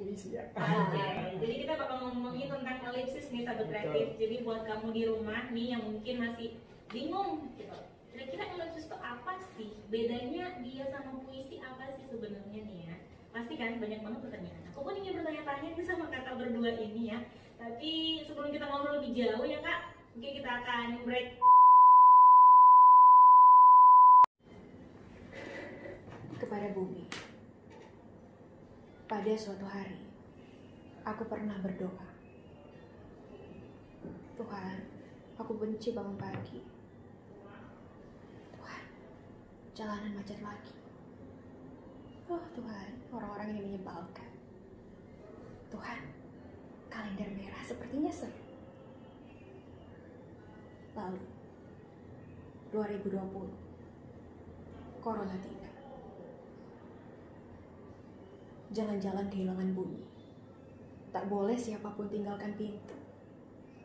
puisi ya. Jadi kita bakal ngomongin tentang elipsis nih sahabat kreatif. Jadi buat kamu di rumah nih yang mungkin masih bingung gitu, kira-kira elipsis itu apa sih? Bedanya dia sama puisi apa sih sebenarnya nih ya? Pasti kan banyak banget pertanyaan. Aku pun ingin bertanya-tanya nih sama kakak berdua ini ya. Tapi sebelum kita ngobrol lebih jauh ya kak, mungkin kita akan break. Kepada bumi. Pada suatu hari, aku pernah berdoa. Tuhan, aku benci bangun pagi. Tuhan, jalanan macet lagi. Oh Tuhan, orang-orang ini menyebalkan. Tuhan, kalender merah sepertinya seru. Lalu, 2020, Corona tiba. Jalan-jalan kehilangan bunyi. Tak boleh siapapun tinggalkan pintu.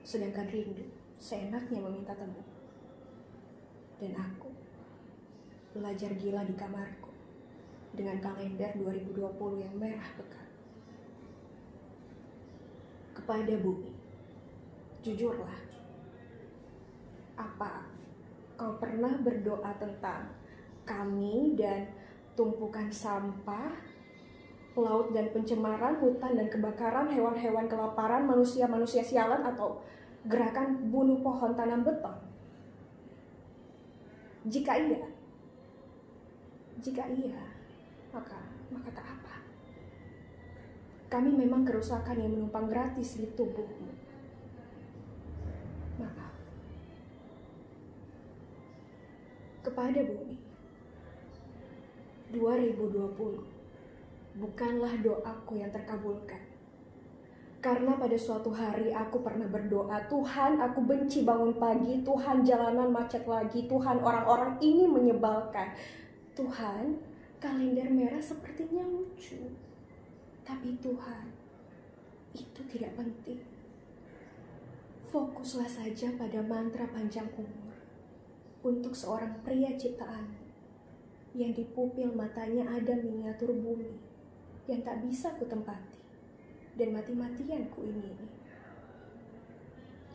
Sedangkan rindu seenaknya meminta temu. Dan aku belajar gila di kamarku dengan kalender 2020 yang merah pekat. Kepada bumi, jujurlah, apa kau pernah berdoa tentang kami dan tumpukan sampah, laut dan pencemaran, hutan dan kebakaran, hewan-hewan kelaparan, manusia-manusia sialan, atau gerakan bunuh pohon tanam beton? Jika iya, maka tak apa. Kami memang kerusakan yang menumpang gratis di tubuhmu. Maaf. Kepada bumi, 2020 bukanlah doaku yang terkabulkan. Karena pada suatu hari aku pernah berdoa, Tuhan, aku benci bangun pagi, Tuhan, jalanan macet lagi, Tuhan, orang-orang ini menyebalkan. Tuhan, kalender merah sepertinya lucu. Tapi Tuhan, itu tidak penting. Fokuslah saja pada mantra panjang umur untuk seorang pria ciptaanmu yang di pupil matanya ada miniatur bumi yang tak bisa kutempati dan mati-matian ku ingini.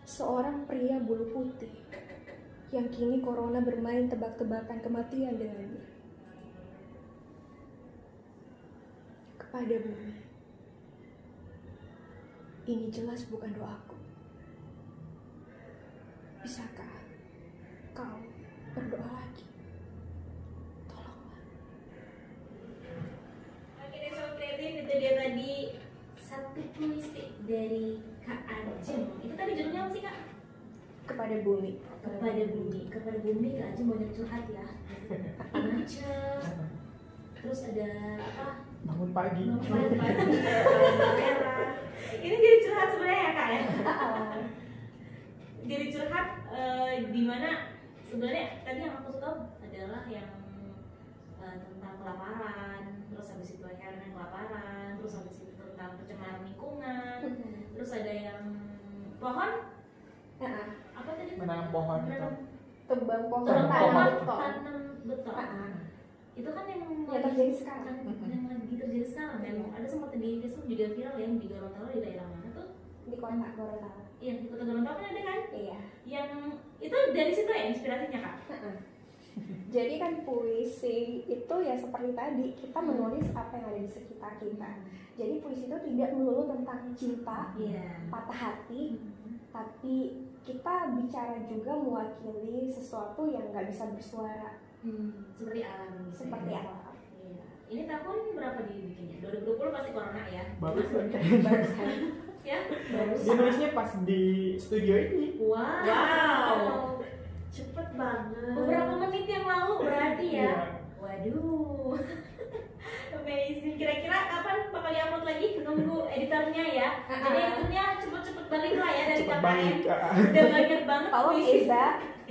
Seorang pria bulu putih yang kini corona bermain tebak-tebakan kematian dengannya. Kepada bumi, ini jelas bukan doaku. Bisakah kau berdoa lagi? Itu dia tadi satu puisi dari Kak Ajeng. Itu tadi judulnya apa sih Kak? Kepada bumi. Kepada bumi. Kepada bumi Kak Ajeng banyak curhat ya. Macet. Terus ada apa? Bangun pagi. Bangun pagi. Merah. Ini jadi curhat sebenarnya ya Kak ya? Jadi curhat di mana sebenarnya tadi yang aku suka adalah yang tentang kelaparan, terus habis itu hewan kelaparan, terus habis itu tentang pencemaran lingkungan, terus ada yang pohon, apa tadi? Menanam pohon itu. Tebang pohon, tanam beton. Itu kan yang terjadi sekarang. Yang lagi terjadi sekarang. Yang ada sempat di Facebook juga viral yang di Gorontalo, di daerah mana tuh? Di kota Gorontalo. Iya, di kota Gorontalo kan ada kan? Iya. Yang itu dari situ ya inspirasinya Kak? Jadi kan puisi itu ya seperti tadi, kita menulis apa yang ada di sekitar kita. Jadi puisi itu tidak melulu tentang cinta, patah hati, tapi kita bicara juga mewakili sesuatu yang nggak bisa bersuara. Seperti alam gitu. Seperti alam. Iya. Ini tahun berapa dibikinnya? 2020 pasti corona ya? Barusan. Ya? Dia nulisnya pas di studio ini. Wow. Cepet banget. Beberapa menit yang lalu berarti ya? Iya. Waduh. Amazing. Kira-kira kapan bakal di-upload lagi? Nunggu editornya ya. Jadi editornya cepet-cepet balik lah ya dari Cepet KKN. balik. Udah banyak banget Kalau puisi. Iza,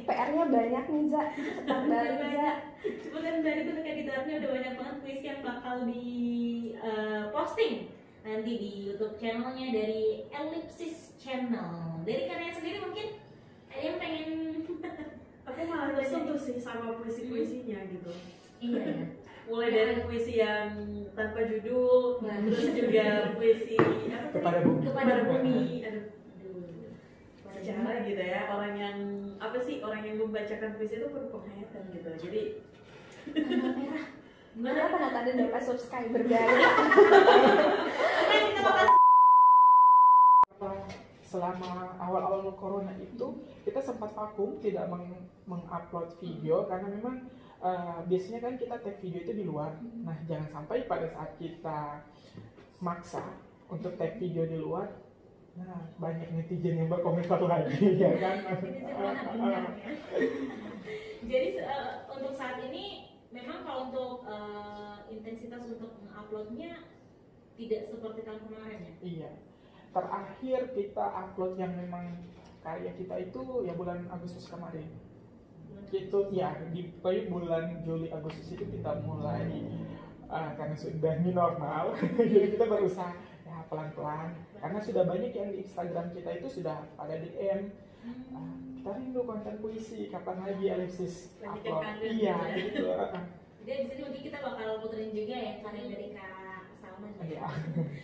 PR-nya banyak nih Za. Cepat balik Za. Cepetan balik untuk editornya, udah banyak banget puisi yang bakal di posting nanti di YouTube channelnya dari Elipsis Channel. Dari karya sendiri mungkin ada yang pengen Aku malah tersentuh sih sama puisi-puisinya gitu. Iya ya. mulai dari puisi yang tanpa judul, terus juga puisi apa tadi? Kepada bumi. Kepada bumi. Aduh. Secara gitu ya, orang yang membacakan puisi itu berpenghayatan gitu. Jadi Kenapa nggak ada dapat subscriber dari? Selama awal-awal corona itu kita sempat vakum tidak mengupload video karena memang biasanya kan kita take video itu di luar. Nah, jangan sampai pada saat kita maksa untuk take video di luar, nah banyak netizen yang berkomentar lagi ya kan. Jadi untuk saat ini memang kalau untuk intensitas untuk menguploadnya tidak seperti tahun kemarin ya. Iya. Terakhir kita upload yang memang karya kita itu ya bulan Agustus kemarin. Itu ya di bulan Juli Agustus itu kita mulai karena sudah new normal jadi kita berusaha ya pelan-pelan karena sudah banyak yang di Instagram kita itu sudah pada DM kita rindu konten puisi, kapan lagi Alexis upload. Iya gitu. Jadi di sini mungkin kita bakal puterin juga ya karya dari Kak Salman. Iya.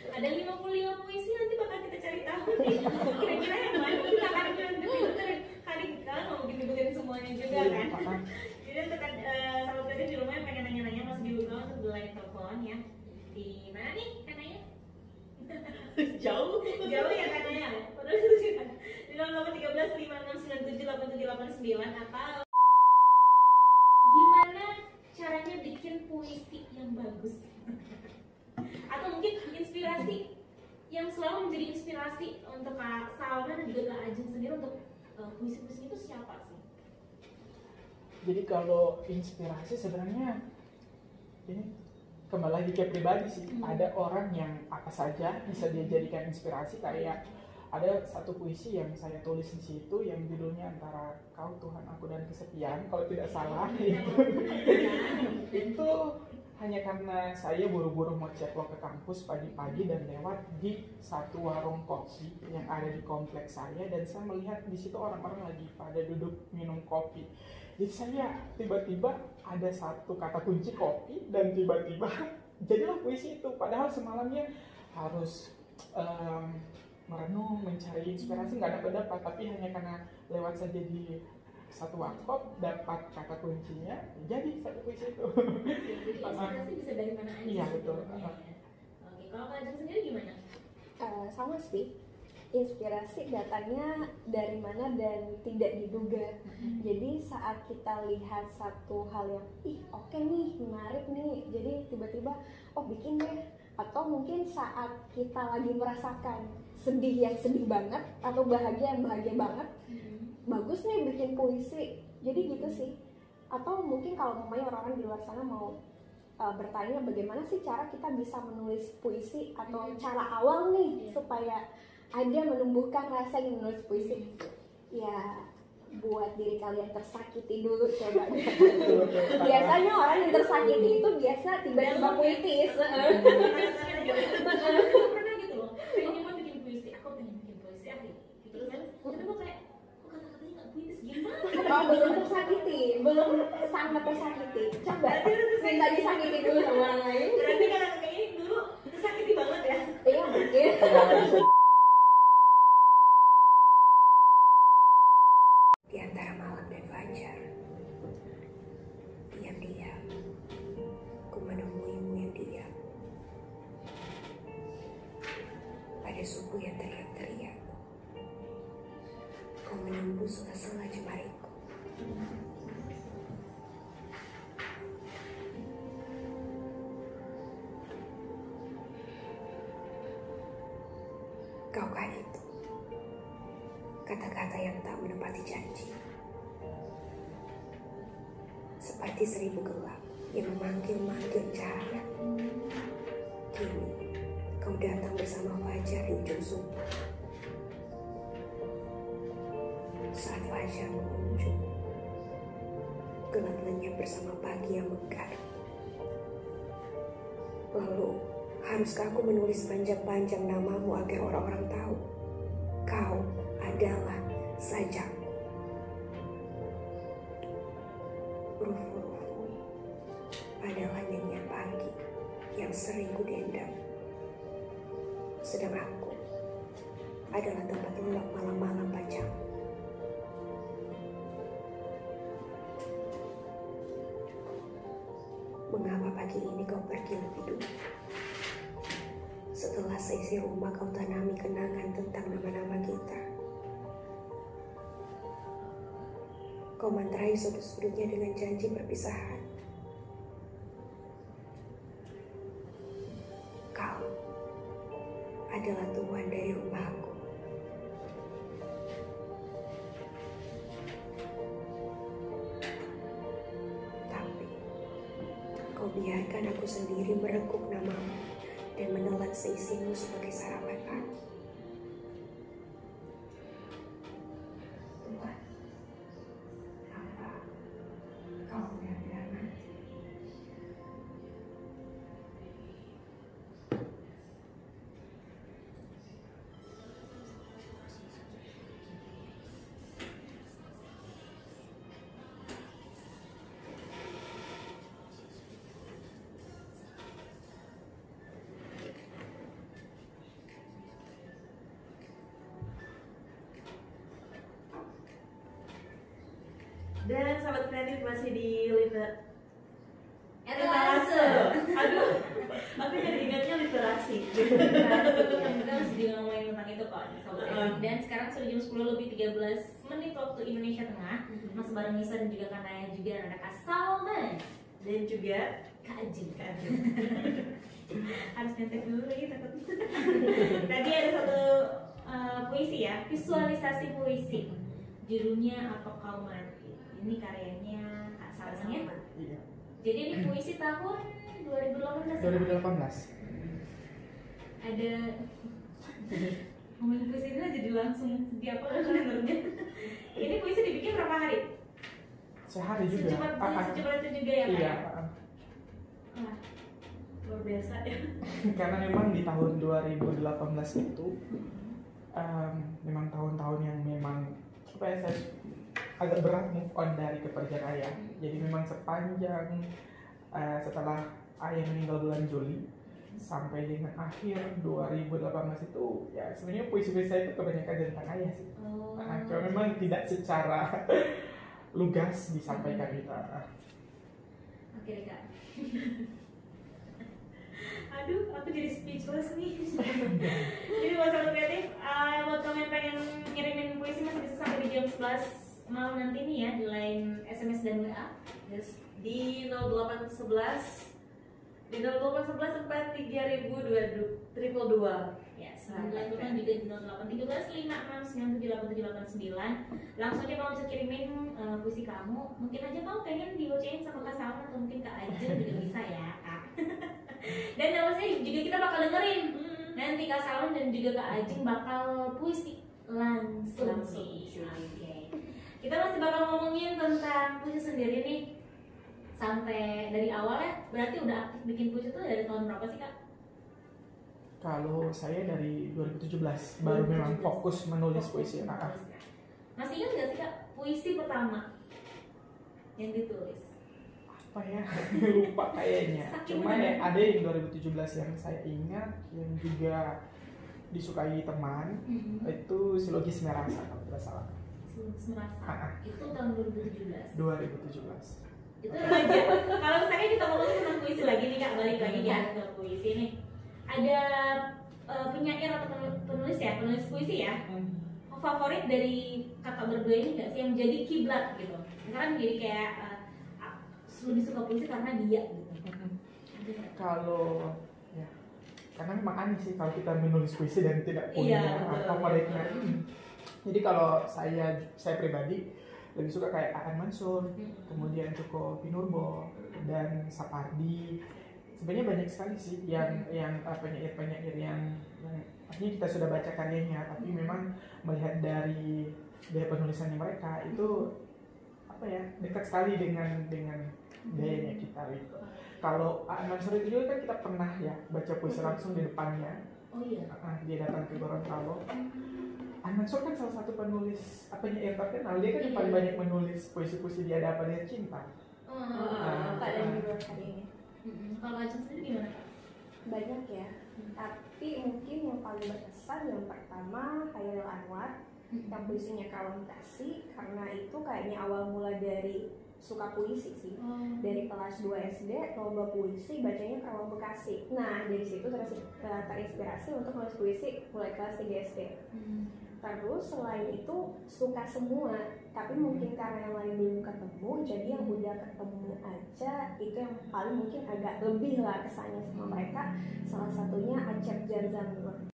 Ada 55 puisi nanti bakal kita cari tahu nih. Kira-kira yang mana kita akan puterin. Kali kalian mau bikin semuanya juga kan. Jadi untuk sahabat tadi di rumah yang pengen nanya-nanya masih dibuka untuk di line telepon ya. Di mana nih kananya? jauh ya kananya. Padahal itu sih kan. Di 081356978789 atau gimana caranya bikin puisi yang bagus? Atau mungkin inspirasi yang selalu menjadi inspirasi untuk Kak Salman dan juga Kak Ajeng sendiri untuk puisi-puisi itu siapa sih? Jadi kalau inspirasi sebenarnya ini kembali lagi ke pribadi sih. Ada orang yang apa saja bisa dia jadikan inspirasi. Kayak ada satu puisi yang saya tulis di situ yang judulnya antara Kau Tuhan Aku dan Kesepian kalau tidak salah. Itu hanya karena saya buru-buru mau ceplok ke kampus pagi-pagi dan lewat di satu warung kopi yang ada di kompleks saya dan saya melihat di situ orang-orang lagi pada duduk minum kopi. Jadi saya tiba-tiba ada satu kata kunci kopi dan tiba-tiba jadilah puisi itu. Padahal semalamnya harus merenung, mencari inspirasi nggak dapat, tapi hanya karena lewat saja di satu warkop dapat kata kuncinya jadi satu puisi itu. Jadi inspirasi bisa dari mana aja? Iya betul. Oke, kalau Kak Ajeng sendiri gimana? Sama sih, inspirasi datangnya dari mana dan tidak diduga. Jadi saat kita lihat satu hal yang oke nih, menarik nih, jadi tiba-tiba bikin deh. Atau mungkin saat kita lagi merasakan sedih yang sedih banget atau bahagia yang bahagia banget, bagus nih bikin puisi. Jadi gitu sih. Atau mungkin kalau namanya orang-orang di luar sana mau bertanya bagaimana sih cara kita bisa menulis puisi atau cara awal nih supaya ada menumbuhkan rasa ingin menulis puisi. Ya buat diri kalian tersakiti dulu coba. Biasanya orang yang tersakiti itu biasa tiba-tiba puitis. Pernah gitu loh, pengen nyoba bikin puisi, aku pengen bikin puisi terus kan, tapi kok kayak kata-katanya nggak puitis gimana? Belum tersakiti, belum sangat tersakiti. Coba minta disakiti dulu sama orang lain. Berarti kata-kata ini dulu tersakiti banget ya? Iya mungkin. Di antara malam dan fajar, diam-diam, ku menemuimu yang diam. Pada subuh yang teriak-teriak, kau menembus sela-sela jemariku. Kaukah itu kata-kata yang tak menepati janji, seperti 1000 gelap yang memanggil-manggil cahaya. Kini kau datang bersama fajar di ujung subuh. Saat fajar mengunjung, gelap lenyap bersama pagi yang mekar. Lalu haruskah aku menulis panjang-panjang namamu agar orang-orang tahu kau adalah sajaku. Rufu-rufu adalah nyanyian yang sering ku dendam. Sedang aku adalah tempat lelap malam-malam pacamu. Mengapa pagi ini kau pergi lebih dulu? Setelah seisi rumah kau tanami kenangan tentang nama-nama kita. Kau mantrai sudut-sudutnya dengan janji perpisahan. Kau adalah tuan dari rumahku. Tapi kau biarkan aku sendiri merengkuh namamu dan menelan seisimu sebagai sarapan pagi. Tuhan, apa kau yang tidak nanti? Dan sahabat kreatif masih di literasi. Etalase. Aduh, aku jadi ingatnya literasi. Kita masih juga ngomongin tentang itu kok nih, Sobat Kreatif. Dan sekarang sudah jam 10 lebih 13 menit waktu Indonesia Tengah. Masih bareng Nisa dan juga Kak Naya juga ada Kak Salman Dan juga Kak Ajin. Harus nyetek dulu lagi takut. Tadi ada satu puisi ya, visualisasi puisi. Judulnya Apa Kau Mati. Ini karyanya Kak Salman ya. Iya. Jadi ini puisi tahun 2018. 2018. Ada ngomongin puisi ini jadi langsung sedih apa kalendernya. Ini puisi dibikin berapa hari? Sehari juga. Secepat itu juga ya Kak? Iya. Wah, luar biasa ya. Karena memang di tahun 2018 itu memang tahun-tahun yang memang apa ya, saya agak berat move on dari kepergian ayah. Jadi memang sepanjang setelah ayah meninggal bulan Juli sampai dengan akhir 2018 itu ya sebenarnya puisi-puisi saya itu kebanyakan tentang ayah sih. oh. Cuma memang tidak secara lugas disampaikan gitu. Oke deh Kak. Aduh, aku jadi speechless nih. Jadi buat sahabat kreatif, buat kamu yang pengen ngirimin puisi masih bisa sampai di jam 11 malam nanti nih ya di line SMS dan WA. Yes. Di 0811 di 0811 43000 Ya, selain itu kan juga di 0813 569787889. Langsung aja kamu bisa kirimin puisi kamu. Mungkin aja kamu pengen dibacain sama Kak Salman atau mungkin Kak Ajeng juga bisa ya Kak. Dan namanya juga kita bakal dengerin. Nanti Kak Salman dan juga Kak Ajeng bakal puisi langsung sih. Oke. Kita masih bakal ngomongin tentang puisi sendiri nih. Sampai dari awal ya, berarti udah aktif bikin puisi tuh dari tahun berapa sih Kak? Kalau saya dari 2017 baru memang fokus menulis puisi. Masih ingat nggak sih Kak puisi pertama yang ditulis? Apa ya? Lupa kayaknya. Saking Cuma bener. ya ada yang 2017 yang saya ingat yang juga disukai teman itu Silogis Merasa kalau tidak salah. Merasa. Itu tahun 2017. 2017. Itu aja. Kalau saya kita ngomongin tentang puisi lagi nih Kak, balik lagi di artikel puisi nih. Ada penyair atau penulis ya, penulis puisi ya. Favorit dari kakak berdua ini nggak sih yang jadi kiblat gitu? Misalkan jadi kayak lebih suka puisi karena dia gitu. Kalau ya karena memang aneh sih kalau kita menulis puisi dan tidak punya favoritnya. Jadi kalau saya pribadi lebih suka kayak Aan Mansur, kemudian Joko Pinurbo dan Sapardi. Sebenarnya banyak sekali sih yang penyair-penyair yang artinya kita sudah baca karyanya, tapi memang melihat dari gaya penulisannya mereka itu apa ya dekat sekali dengan gayanya kita gitu. Kalau Aan Mansur itu juga kan kita pernah ya baca puisi langsung di depannya. Oh iya. Dia datang ke Gorontalo. Aan Mansur kan salah satu penulis penyair terkenal. Dia kan yang paling banyak menulis puisi-puisi Dia Ada Apa Dengan Cinta. Kak dan juga karyanya. Kalau Ajeng sendiri gimana Kak? Banyak ya, tapi mungkin yang paling berkesan yang pertama Hairil Anwar yang puisinya Kawan Kasih, karena itu kayaknya awal mula dari suka puisi sih. Dari kelas 2 SD lomba puisi bacanya Kawan Bekasi. Nah dari situ terinspirasi untuk nulis puisi mulai kelas 3 SD. Terus selain itu suka semua, tapi mungkin karena yang lain belum ketemu, jadi yang udah ketemu aja itu yang paling mungkin agak lebih lah kesannya sama mereka. Salah satunya Acep Jarzam Nur.